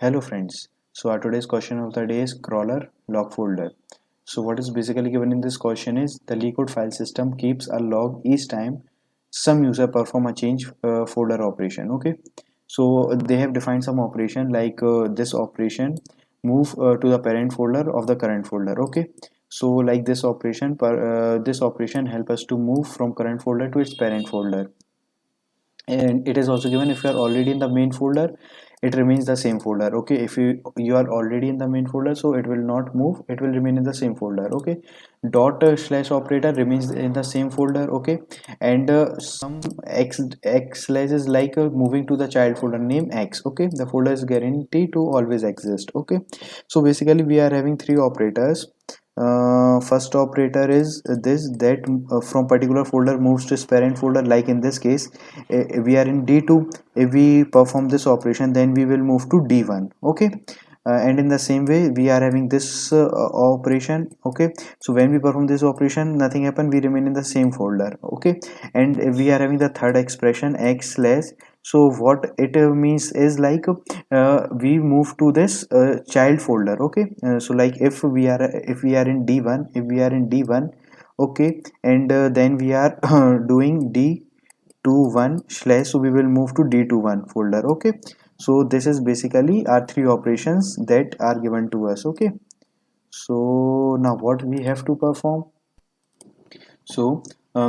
Hello friends. So our today's question of the day is crawler log folder. So what is basically given in this question is the Leetcode file system keeps a log each time some user perform a change folder operation. Okay. So they have defined some operation like this operation move to the parent folder of the current folder. Okay. So like this operation help us to move from current folder to its parent folder, and it is also given if you are already in the main folder it remains the same folder. Okay, if you are already in the main folder, so it will not move, it will remain in the same folder. Okay, dot slash operator remains in the same folder. Okay, and some x slash is like moving to the child folder name x. Okay, the folder is guaranteed to always exist. Okay, so basically we are having three operators. First operator is this that from particular folder moves to its parent folder. Like in this case, we are in D2. If we perform this operation, then we will move to D1. Okay, and in the same way we are having this operation. Okay, so when we perform this operation, nothing happen, we remain in the same folder. Okay, and we are having the third expression x slash. So what it means is like we move to this child folder. Okay, so like if we are in D1, if we are in D1. Okay, and then we are doing D21 slash, so we will move to D21 folder. Okay, so this is basically our three operations that are given to us. Okay, so now what we have to perform. So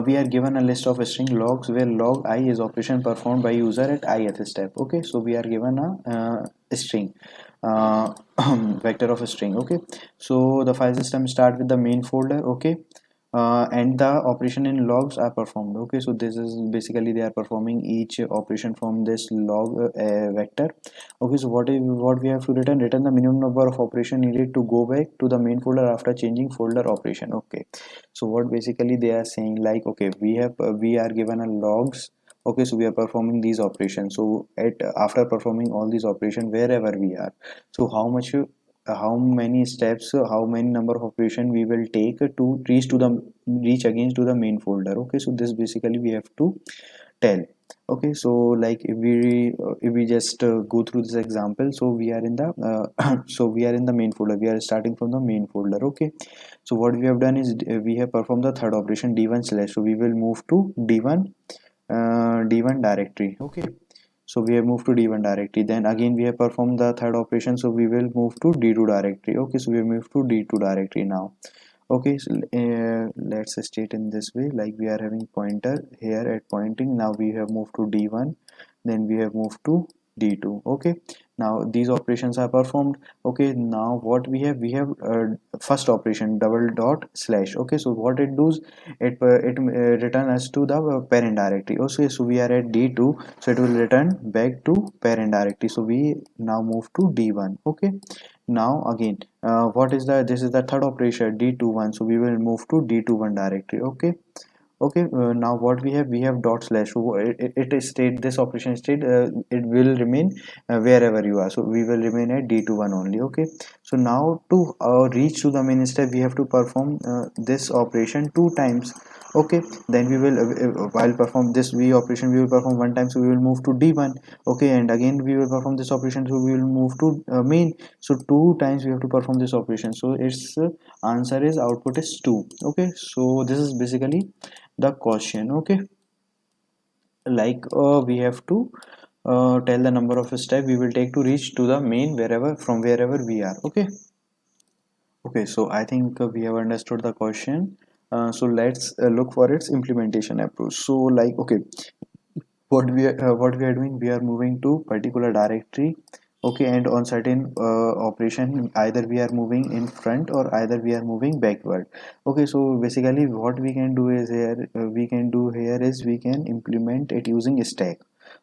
we are given a list of string logs where log I is operation performed by user at ith step. Okay, so we are given a string uh, vector of a string. Okay, so the file system start with the main folder. Okay, and the operation in logs are performed. Okay, so this is basically they are performing each operation from this log vector. Okay, so what we have to return the minimum number of operation needed to go back to the main folder after changing folder operation. Okay, so what basically they are saying, like, okay, we are given a logs. Okay, so we are performing these operations. So at after performing all these operations wherever we are, so how many steps, how many number of operation we will take to reach again to the main folder. Okay, so this basically we have to tell. Okay, so like if we just go through this example, so we are in the so we are in the main folder, we are starting from the main folder. Okay, so what we have done is we have performed the third operation D1 slash, so we will move to D1 directory. Okay, so we have moved to D1 directory, then again we have performed the third operation, so we will move to D2 directory. Okay, so we have moved to D2 directory now. Okay, so let's state in this way, like we are having pointer here at pointing. Now we have moved to D1, then we have moved to D2. Okay, now these operations are performed. Okay, now what we have first operation double dot slash. Okay, so what it does, it return us to the parent directory. Okay, so we are at D2, so it will return back to parent directory. So we now move to D1. Okay, now again what is the this is the third operation D21, so we will move to D21 directory. Okay, okay, now what we have dot slash. So it is state, this operation state it will remain wherever you are, so we will remain at D21 only. Okay, so now to reach to the main step, we have to perform this operation two times. Okay, then we will while perform this v operation, we will perform one time, so we will move to D1. Okay, and again we will perform this operation, so we will move to main. So two times we have to perform this operation, so its answer is output is 2. Okay, so this is basically the question. Okay, like we have to tell the number of steps we will take to reach to the main wherever we are. Okay, okay, so I think we have understood the question. So let's look for its implementation approach. So like, okay, what we are doing, we are moving to particular directory. Okay, and on certain operation, either we are moving in front or either we are moving backward. Okay, so basically what we can do is here we can implement it using stack.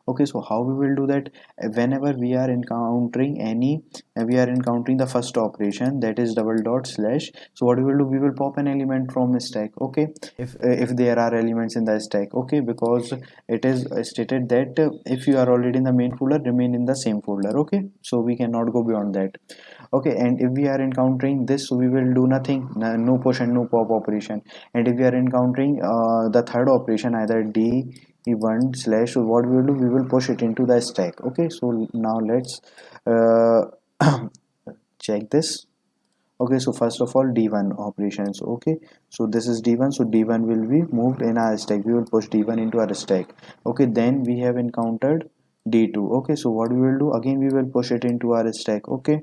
Okay, so how we will do that? Whenever we are encountering the first operation, that is double dot slash, so what we will do, we will pop an element from stack. Okay, if there are elements in the stack. Okay, because it is stated that if you are already in the main folder, remain in the same folder. Okay, so we cannot go beyond that. Okay, and if we are encountering this, so we will do nothing, no push and no pop operation. And if we are encountering the third operation, either D1 slash, so what we will do, we will push it into the stack. Okay, so now let's check this. Okay, so first of all d1 operations. Okay, so this is d1, so d1 will be moved in our stack. We will push d1 into our stack. Okay, then we have encountered d2. Okay, so what we will do, again we will push it into our stack. Okay,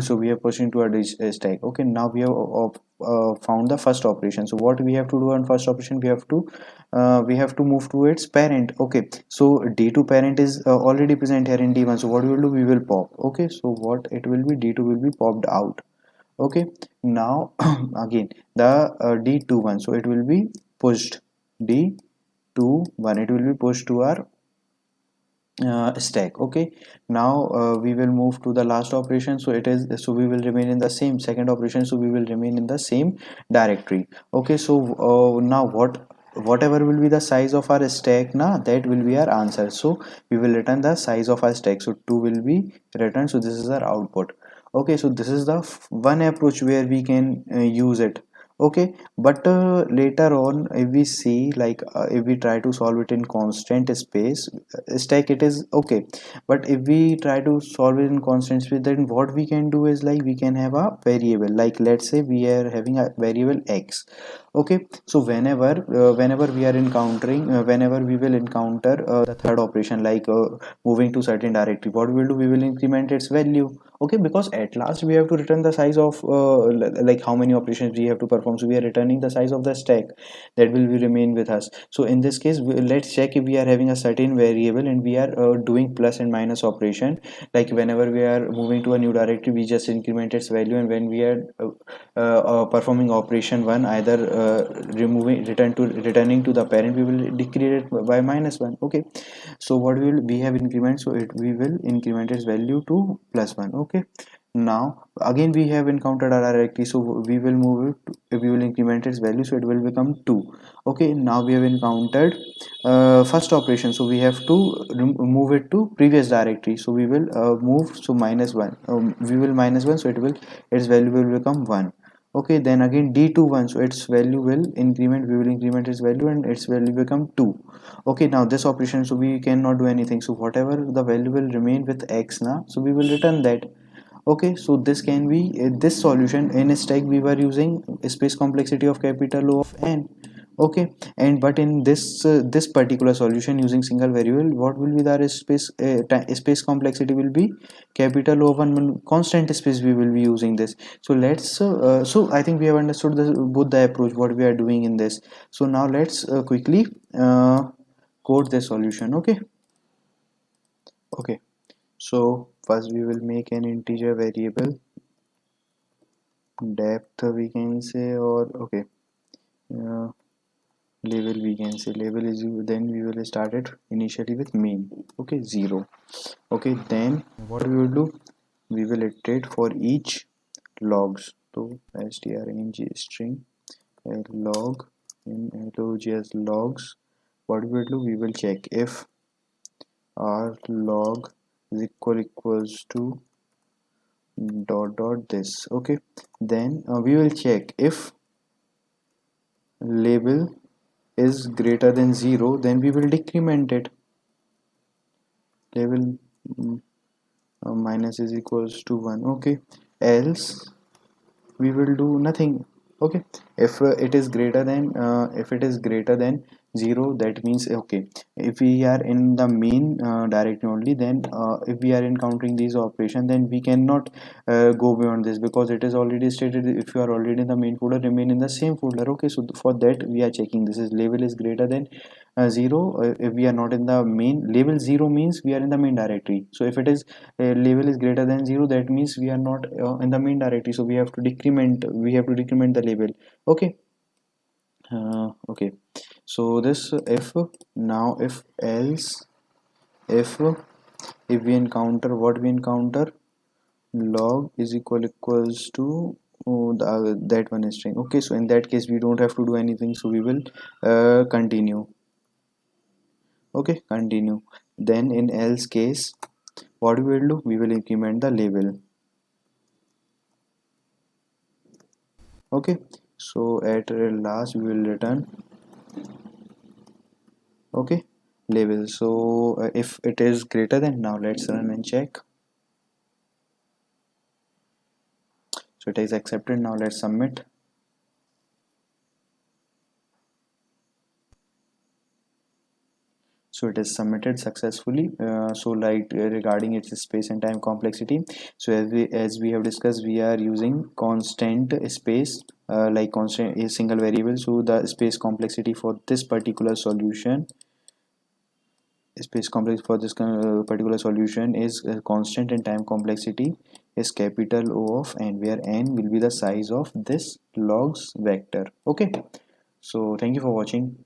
so we are pushing to our stack. Okay, now we have found the first operation. So what we have to do on first operation, we have to move to its parent. Okay, so d2 parent is already present here in d1, so what we will do, we will pop. Okay, so what it will be, d2 will be popped out. Okay, now again the d21, so it will be pushed, d21 it will be pushed to our stack. Okay, now we will move to the last operation. So it is, so we will remain in the same second operation, so we will remain in the same directory. Okay, so now whatever will be the size of our stack now, that will be our answer. So we will return the size of our stack, so 2 will be returned. So this is our output. Okay, so this is the one approach where we can use it. Okay, but later on if we see, like if we try to solve it in constant space stack, it is okay. But if we try to solve it in constant space, then what we can do is, like, we can have a variable. Like let's say we are having a variable x. Okay, so whenever we are encountering whenever we will encounter the third operation, like moving to certain directory, what we will do, we will increment its value. Okay, because at last we have to return the size of like how many operations we have to perform, so we are returning the size of the stack that will be remain with us. So in this case, let's check if we are having a certain variable and we are doing plus and minus operation. Like whenever we are moving to a new directory, we just increment its value, and when we are performing operation 1, either returning to the parent, we will decrease it by -1. Okay, so what we have increment, so we will increment its value to +1. Okay, now again we have encountered our directory, so we will move it we will increment its value, so it will become 2. Okay, now we have encountered first operation, so we have to move it to previous directory, so we will move, so -1, we will -1, so its value will become 1. Okay, then again d21, so its value will increment, we will increment its value and its value become 2. Okay, now this operation, so we cannot do anything, so whatever the value will remain with x now, so we will return that. Okay, so this can be this solution in a stack we were using space complexity of capital O of n. Okay, and but in this particular solution using single variable, what will be the space complexity will be capital O of 1 constant space we will be using this. So let's so I think we have understood both the approach what we are doing in this. So now let's quickly code the solution. Okay, okay, so first we will make an integer variable depth, we can say, or okay, uh, label, we can say label is, then we will start it initially with mean. Okay, 0. Okay, then what we will do, we will iterate for each logs. So strng string log in logs logs, what we will do, we will check if our log is equals to dot dot this. Okay, then we will check if label is greater than 0, then we will decrement it. Label minus is equals to 1. Okay, else we will do nothing. Okay, if it is greater than if it is greater than 0, that means okay, if we are in the main directory only, then if we are encountering these operations, then we cannot go beyond this, because it is already stated if you are already in the main folder, remain in the same folder. Okay, so for that we are checking this is label is greater than 0. If we are not in the main, label 0 means we are in the main directory. So if it is label is greater than 0, that means we are not in the main directory, so we have to decrement the label. Okay, okay, so this if, now if else, if we encounter, what we encounter, log is equals to that one string. Okay, so in that case we don't have to do anything, so we will continue. Okay, continue. Then in else case, what we will do, we will increment the label. Okay, so at last we will return, okay, label. So if it is greater than, now let's run and check. So it is accepted. Now let's submit. So it is submitted successfully. So like regarding its space and time complexity, so as we have discussed, we are using constant space, like constant a single variable. So the space complexity for this particular solution, space complex for this particular solution is constant, and time complexity is capital O of n, where n will be the size of this logs vector. Okay, so thank you for watching.